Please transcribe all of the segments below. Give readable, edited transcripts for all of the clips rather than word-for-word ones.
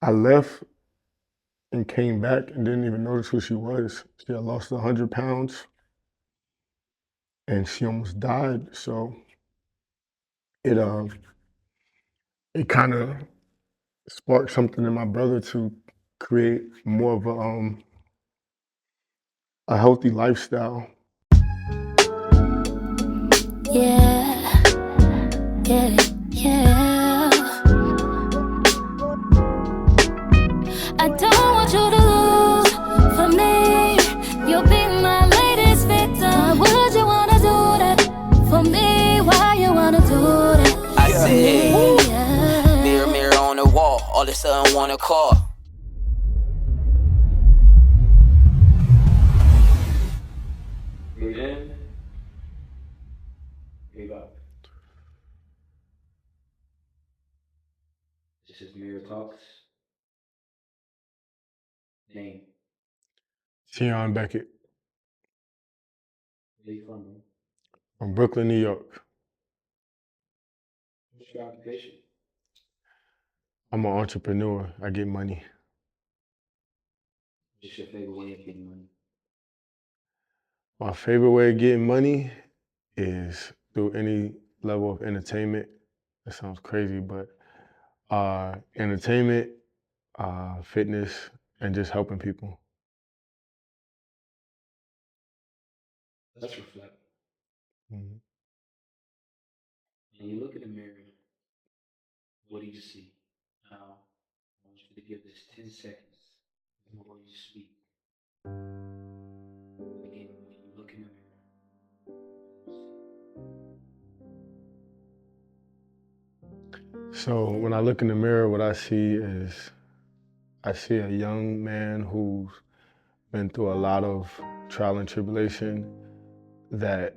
I left and came back and didn't even notice who she was. She had lost 100 pounds and she almost died. So it it kind of sparked something in my brother to create more of a healthy lifestyle. Yeah, yeah, yeah. I don't want you to lose for me. You'll be my latest victim. Why would you wanna do that for me? Why you wanna do that? I said, Yeah. mirror, mirror on the wall, all of a sudden wanna call. Breathe in, breathe out. This is Mirror Talks. Name. Teon Beckett Where you from, bro? from Brooklyn, New York. What's your occupation? I'm an entrepreneur. I get money. What's your favorite way of getting money? My favorite way of getting money is through any level of entertainment. That sounds crazy, but entertainment, fitness, and just helping people. Let's reflect. Mhm. When you look in the mirror, what do you see? Now, I want you to give this 10 seconds before you speak. Again, when you look in the mirror, So when I look in the mirror, what I see is I see a young man who's been through a lot of trial and tribulation that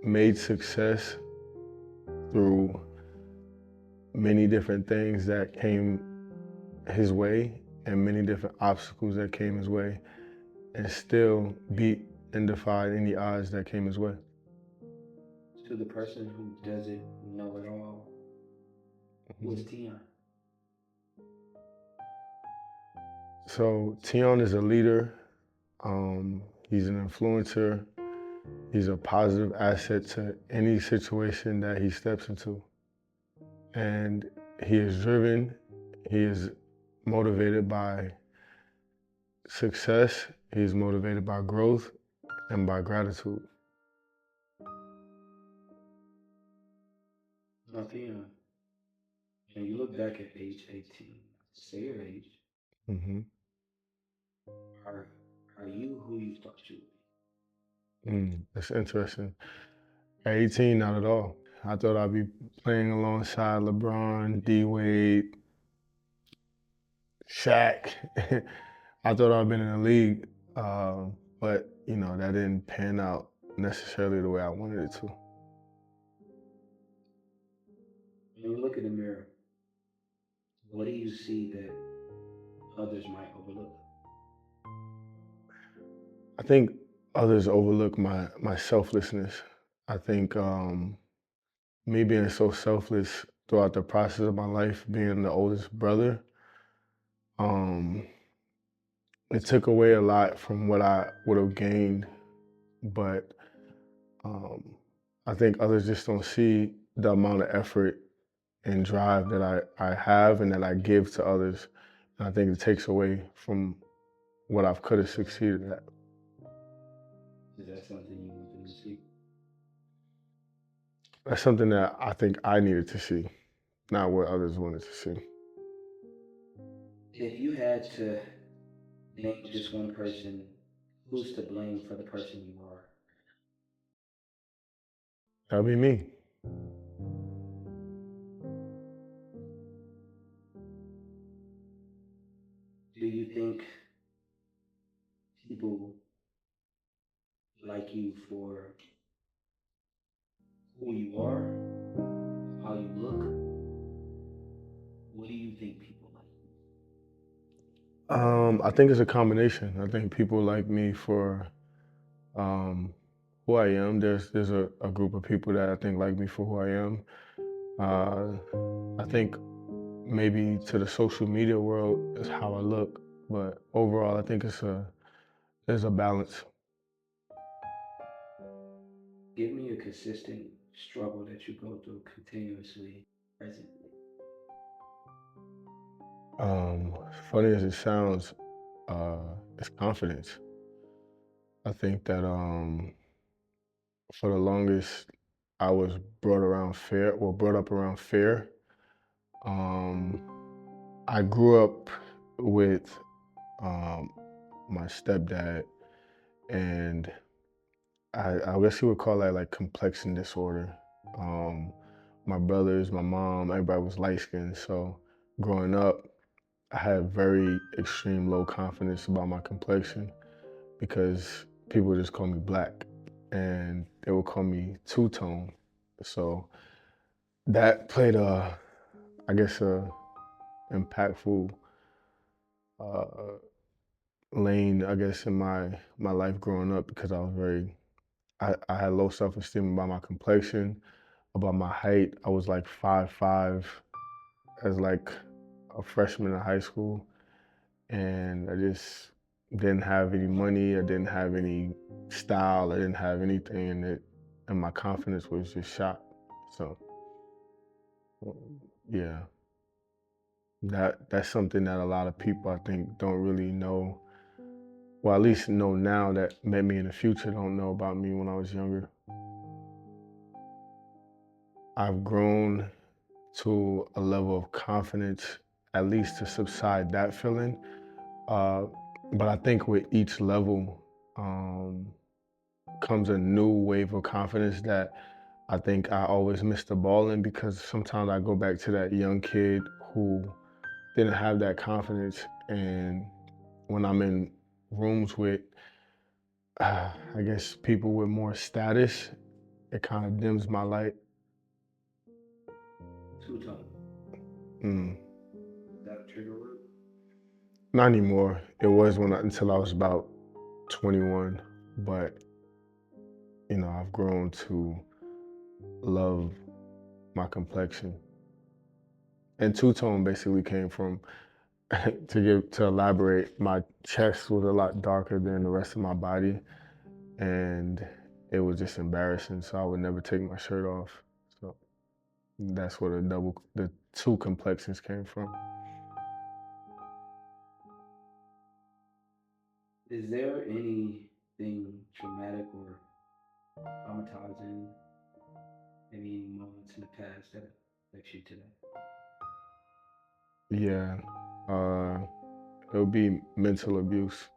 made success through many different things that came his way and many different obstacles that came his way and still beat and defied any odds that came his way. to the person who doesn't know it all, who is Mhm. Teon? So Teon is a leader. He's an influencer. He's a positive asset to any situation that he steps into. And he is driven, he is motivated by success, he's motivated by growth and by gratitude. Now, Teon, when you look back at age 18, say your age, Hmm. are are you who you thought you would That's interesting. At 18, not at all. I thought I'd be playing alongside LeBron, D Wade, Shaq. I thought I'd been in the league, but that didn't pan out necessarily the way I wanted it to. be? When you look in the mirror, what do you see that others might overlook? I think others overlook my selflessness. I think me being so selfless throughout the process of my life, being the oldest brother, um, it took away a lot from what I would have gained. But um, I think others just don't see the amount of effort and drive that I have and that I give to others. And I think it takes away from what I could have succeeded at. Is that something you want them to see? That's something that I think I needed to see, not what others wanted to see. If you had to name just one person, who's to blame for the person you are? That'll be me. Do you think people like you for who you are, how you look? What do you think people like? I think it's a combination. I think people like me for um, who I am. There's a group of people that I think like me for who I am. I think maybe to the social media world is how I look, but overall, I think there's a balance. Give me a consistent struggle that you go through continuously, presently. Funny as it sounds, it's confidence. I think that for the longest, I was brought up around fear. Um, I grew up with um, my stepdad, and I guess you would call that like complexion disorder. Um, my brothers, my mom, everybody was light skinned. So growing up, I had very extreme low confidence about my complexion because people would just call me black and they would call me two-tone. So that played I guess, a impactful uh, lane, I guess, in my life growing up because I had low self-esteem about my complexion, about my height. I was like 5'5" as like a freshman in high school, and I just didn't have any money. I didn't have any style. I didn't have anything, and my confidence was just shot. So yeah, that's something that a lot of people I think don't really know. Well, at least know now that met me in the future don't know about me when I was younger. I've grown to a level of confidence, at least to subside that feeling. Uh, but I think with each level um, comes a new wave of confidence that I think I always miss the ball in because sometimes I go back to that young kid who didn't have that confidence. And when I'm in rooms with, I guess, people with more status, it kind of dims my light. Two tone. Mm. Is that a trigger word? Not anymore. It was until I was about 21, but I've grown to love my complexion. And two-tone basically came from to elaborate, my chest was a lot darker than the rest of my body, and it was just embarrassing. So I would never take my shirt off. So that's where the two complexions came from. Is there anything traumatic or traumatizing, any moments in the past that affects you today? Yeah, uh, it would be mental abuse.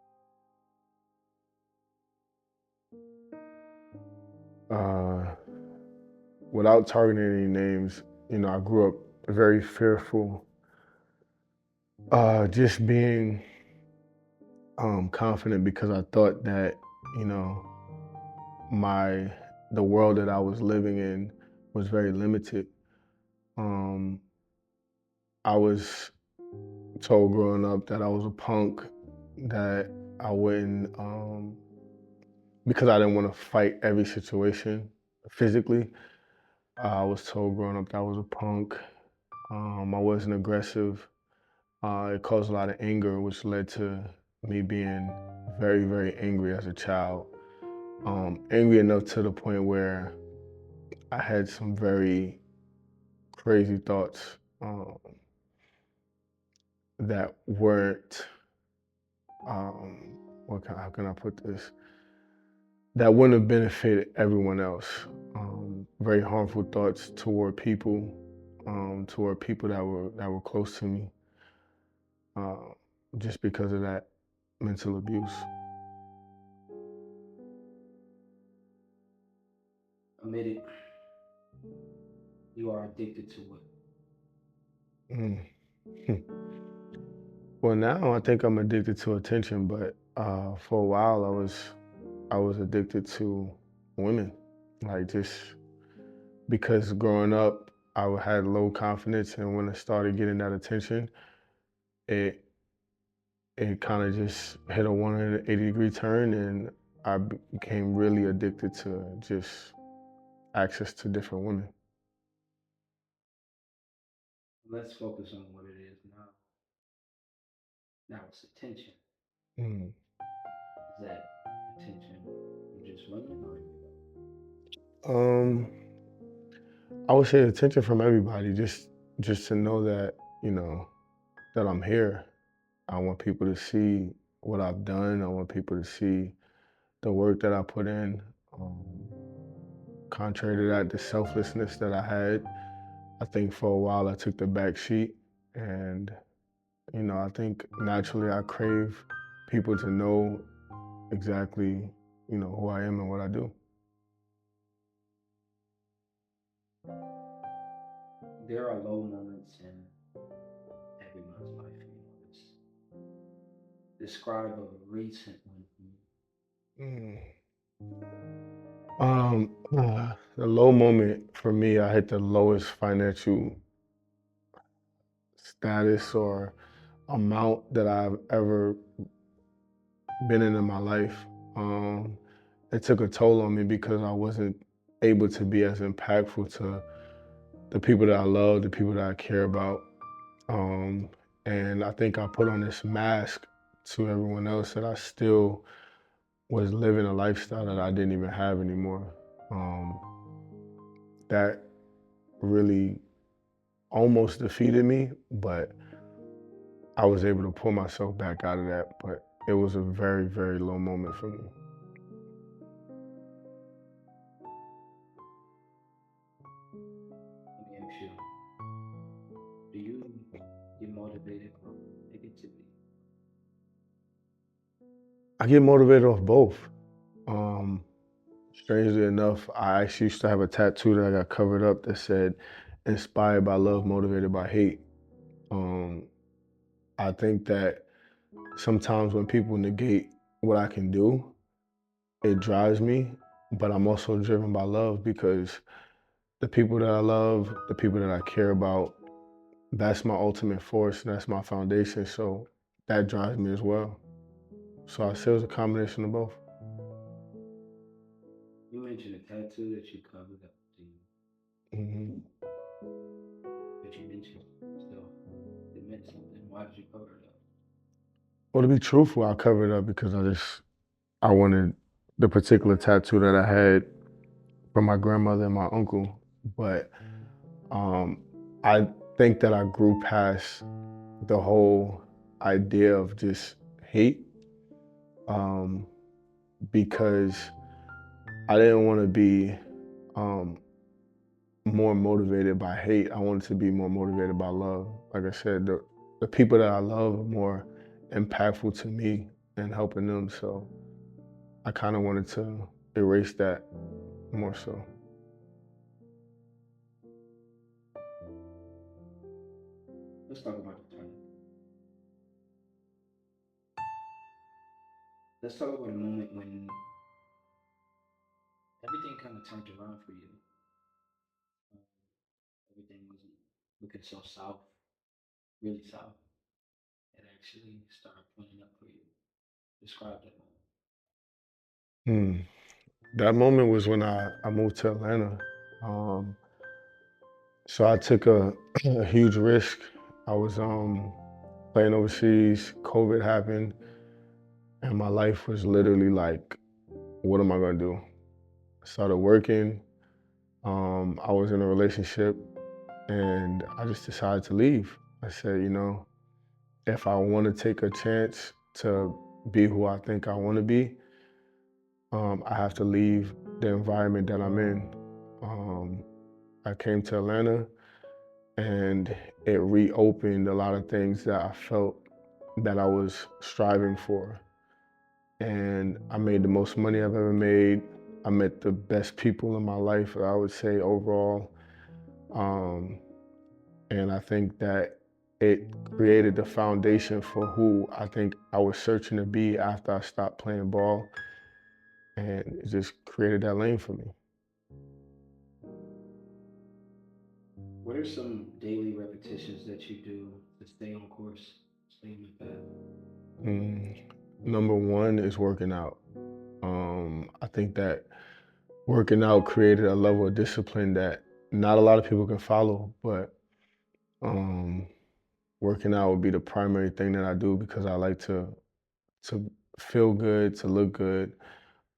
Uh, Without targeting any names, I grew up very fearful. Just being confident because I thought that, you know, my the world that I was living in was very limited. Um, I was told growing up that I was a punk, that I wouldn't, because I didn't want to fight every situation physically. I was told growing up that I was a punk. I wasn't aggressive. It caused a lot of anger, which led to me being very, very angry as a child. Angry enough to the point where I had some very crazy thoughts that weren't, how can I put this? That wouldn't have benefited everyone else. Very harmful thoughts toward people that were close to me, uh, just because of that mental abuse. Admit it, you are addicted to it. Mm. Well, now I think I'm addicted to attention, but for a while I was addicted to women, like just because growing up I had low confidence, and when I started getting that attention, it it kind of just hit a 180-degree turn, and I became really addicted to just access to different women. Let's focus on what it is now. Now it's attention. Mm. Is that attention from just women or everybody? Um, I would say attention from everybody, just to know that, that I'm here. I want people to see what I've done. I want people to see the work that I put in. Um, Contrary to that, the selflessness that I had, I think for a while I took the back seat. And, I think naturally I crave people to know exactly, who I am and what I do. There are low moments in everyone's life, describe a recent one for me. Mm. The low moment for me, I hit the lowest financial status or amount that I've ever been in my life. Um, it took a toll on me because I wasn't able to be as impactful to the people that I love, the people that I care about. Um, and I think I put on this mask to everyone else that I still was living a lifestyle that I didn't even have anymore. Um, that really almost defeated me, but I was able to pull myself back out of that. But it was a very, very low moment for me. Let me ask you, do you get motivated from negativity? I get motivated off both. Um, Strangely enough, I actually used to have a tattoo that I got covered up that said, inspired by love, motivated by hate. Um, I think that sometimes when people negate what I can do, it drives me, but I'm also driven by love because the people that I love, the people that I care about, that's my ultimate force, and that's my foundation. So that drives me as well. So I say it was a combination of both. You mentioned a tattoo that you covered up. Do you, Hmm. that you mentioned still it meant something. Why did you cover it up? Well, to be truthful, I covered it up because I wanted the particular tattoo that I had from my grandmother and my uncle. But um, I think that I grew past the whole idea of just hate, um, because I didn't want to be um, more motivated by hate. I wanted to be more motivated by love. Like I said, the people that I love are more impactful to me and helping them. So I kind of wanted to erase that more so. Let's talk about the turning point. Let's talk about a moment when everything kind of turned around for you. Um, Everything wasn't looking so south, really south. It actually started pointing up for you. Describe that moment. Hmm. That moment was when I moved to Atlanta. Um, so I took a huge risk. I was playing overseas, COVID happened, and my life was literally like, what am I gonna do? I started working. I was in a relationship, and I just decided to leave. I said, if I want to take a chance to be who I think I want to be, I have to leave the environment that I'm in. Um, I came to Atlanta, and it reopened a lot of things that I felt that I was striving for. And I made the most money I've ever made. I met the best people in my life, I would say overall. Um, and I think that it created the foundation for who I think I was searching to be after I stopped playing ball. And it just created that lane for me. What are some daily repetitions that you do to stay on course, stay on the path? Mm, Number one is working out. I think that working out created a level of discipline that not a lot of people can follow, but Um, Working out would be the primary thing that I do because I like to feel good, to look good,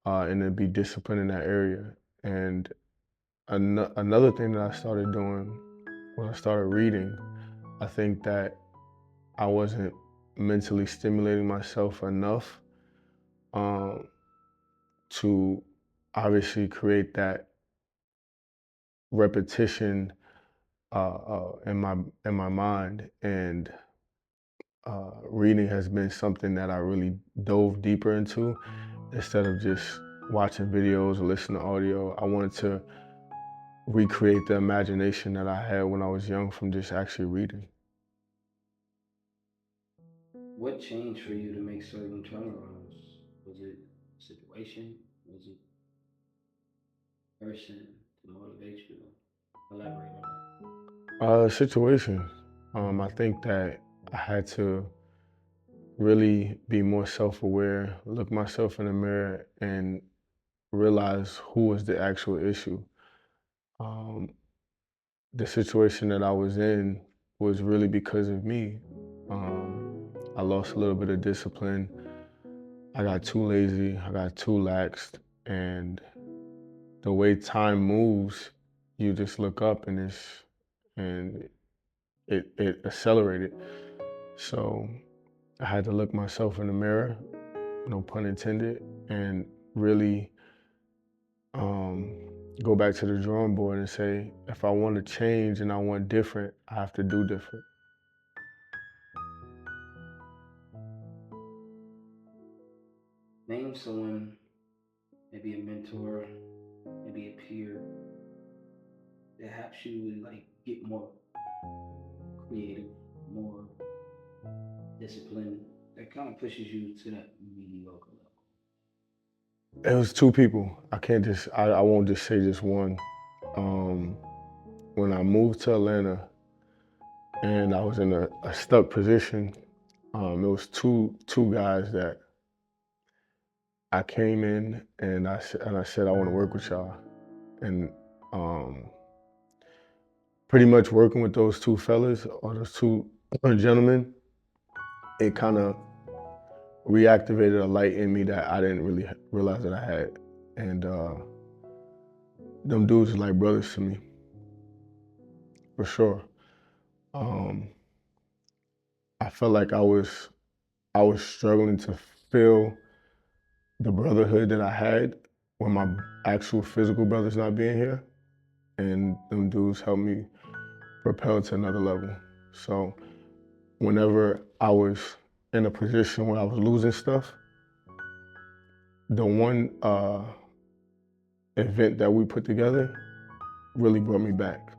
and to be disciplined in that area. And another thing that I started doing when I started reading, I think that I wasn't mentally stimulating myself enough um, to obviously create that repetition in my mind. And reading has been something that I really dove deeper into instead of just watching videos or listening to audio. I wanted to recreate the imagination that I had when I was young from just actually reading. What changed for you to make certain turnarounds? Was it situation? Was it person to motivate you? Elaborate on that. Situations. I think that I had to really be more self-aware, look myself in the mirror, and realize who was the actual issue. Um, the situation that I was in was really because of me. Um, I lost a little bit of discipline. I got too lazy. I got too laxed. And the way time moves, you just look up and it accelerated. So I had to look myself in the mirror, no pun intended, and really um, go back to the drawing board and say, if I want to change and I want different, I have to do different. Name someone, maybe a mentor, maybe a peer, that helps you like get more creative, more disciplined, that kind of pushes you to that mediocre level. It was two people. I won't just say just one. Um, when I moved to Atlanta and I was in a stuck position, it was two guys that I came in and I said I want to work with y'all, and um, pretty much working with those two fellas or those two gentlemen, it kind of reactivated a light in me that I didn't really realize that I had, and them dudes are like brothers to me for sure. Um, I felt like I was struggling to feel the brotherhood that I had when my actual physical brother's not being here, and them dudes helped me propel to another level. So whenever I was in a position where I was losing stuff, the one event that we put together really brought me back.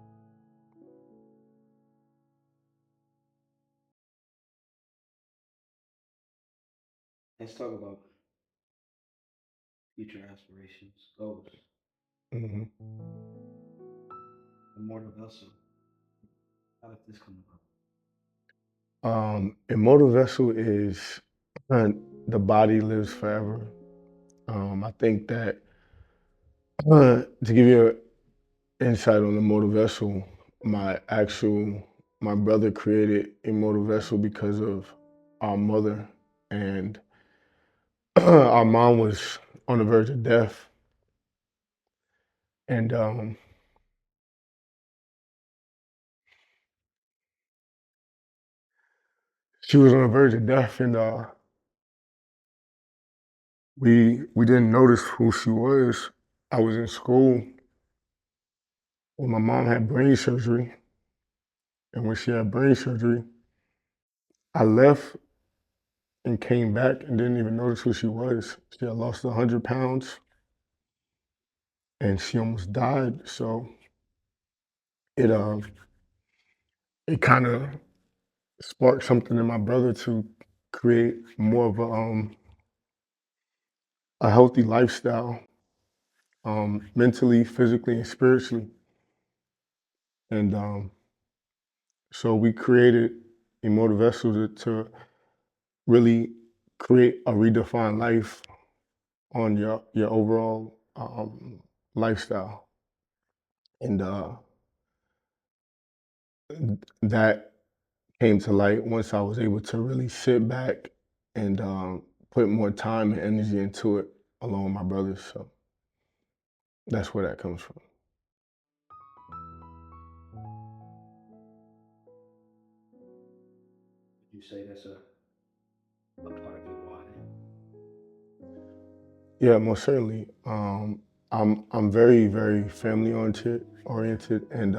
Let's talk about future aspirations, goals. Mhm. Immortal vessel. How did this come about? Immortal vessel is uh, the body lives forever. I think that to give you an insight on immortal vessel, my actual my brother created immortal vessel because of our mother, and our mom was on the verge of death, and she was on the verge of death, and we didn't notice who she was. I was in school when my mom had brain surgery, and when she had brain surgery, I left and came back and didn't even notice who she was. She had lost 100 pounds, and she almost died. So it it kind of sparked something in my brother to create more of a healthy lifestyle, mentally, physically, and spiritually. And so we created Immortal Vessel to really create a redefined life on your overall lifestyle. And that came to light once I was able to really sit back and put more time and energy into it along with my brothers. So that's where that comes from. Would you say that's a part of your why? Yeah, most certainly. I'm very family oriented, and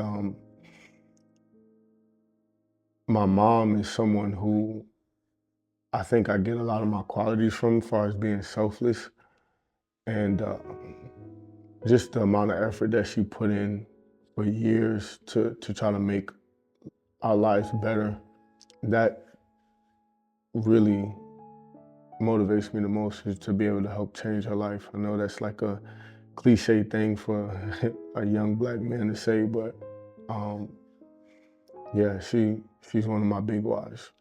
my mom is someone who I think I get a lot of my qualities from, as far as being selfless, and just the amount of effort that she put in for years to try to make our lives better. That really motivates me the most, is to be able to help change her life. I know that's like a cliche thing for a young black man to say, but um, yeah, she's one of my big whys.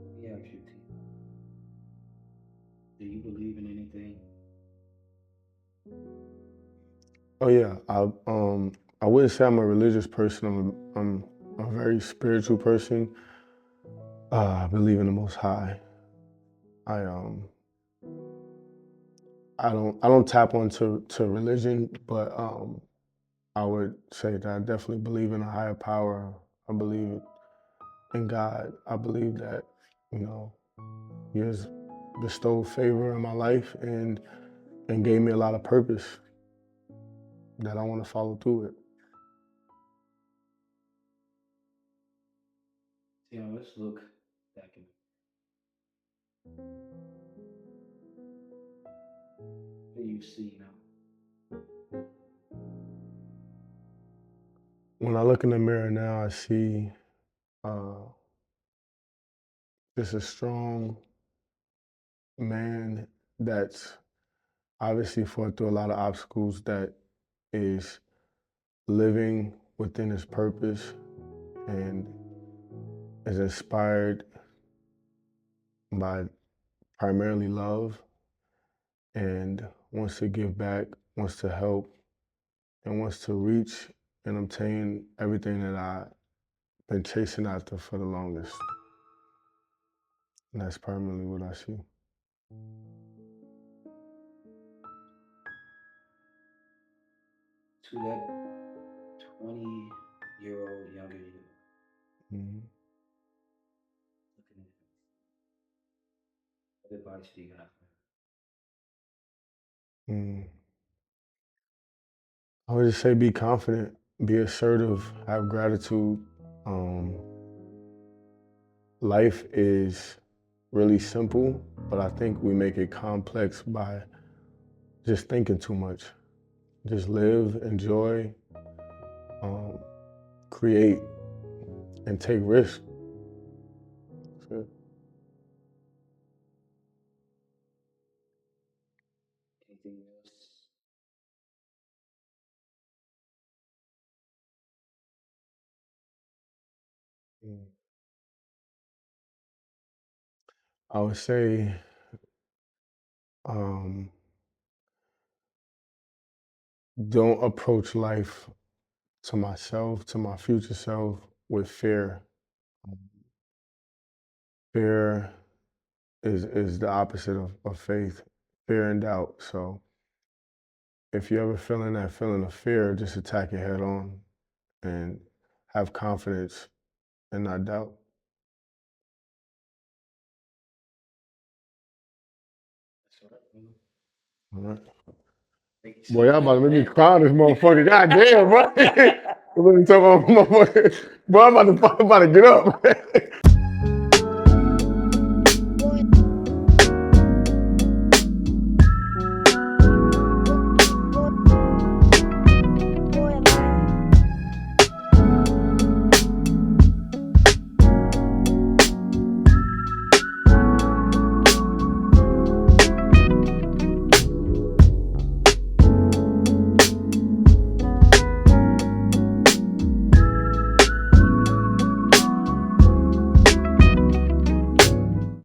Let me ask you, Teon, do you believe in anything? Oh yeah, I wouldn't say I'm a religious person. I'm a very spiritual person. I believe in the Most High. I I don't tap onto religion, but I would say that I definitely believe in a higher power. I believe in God. I believe that, you know, He has bestowed favor in my life and gave me a lot of purpose that I want to follow through with. Teon, let's look back in. What do you see now? When I look in the mirror now, I see uh, just a strong man that's obviously fought through a lot of obstacles, that is living within his purpose and is inspired by primarily love, and wants to give back, wants to help, and wants to reach and obtain everything that I've been chasing after for the longest. And that's primarily what I see. To that 20-year-old younger you, Mhm. looking at him, what advice do you have for Mm. I would just say be confident, be assertive, have gratitude. Um, Life is really simple, but I think we make it complex by just thinking too much. Just live, enjoy, um, create, and take risks. So, anything else? mm, I would say um, don't approach life, to myself, to my future self, with fear. Um, Fear is the opposite of faith, fear and doubt. So if you're ever feeling that feeling of fear, just attack it head on and have confidence and not doubt. That's all right, brother. All right. Thank you Boy, so y'all about to make me much. cry on this motherfucker. God damn, bro. I'm talking about motherfucker. Boy, I'm about to get up.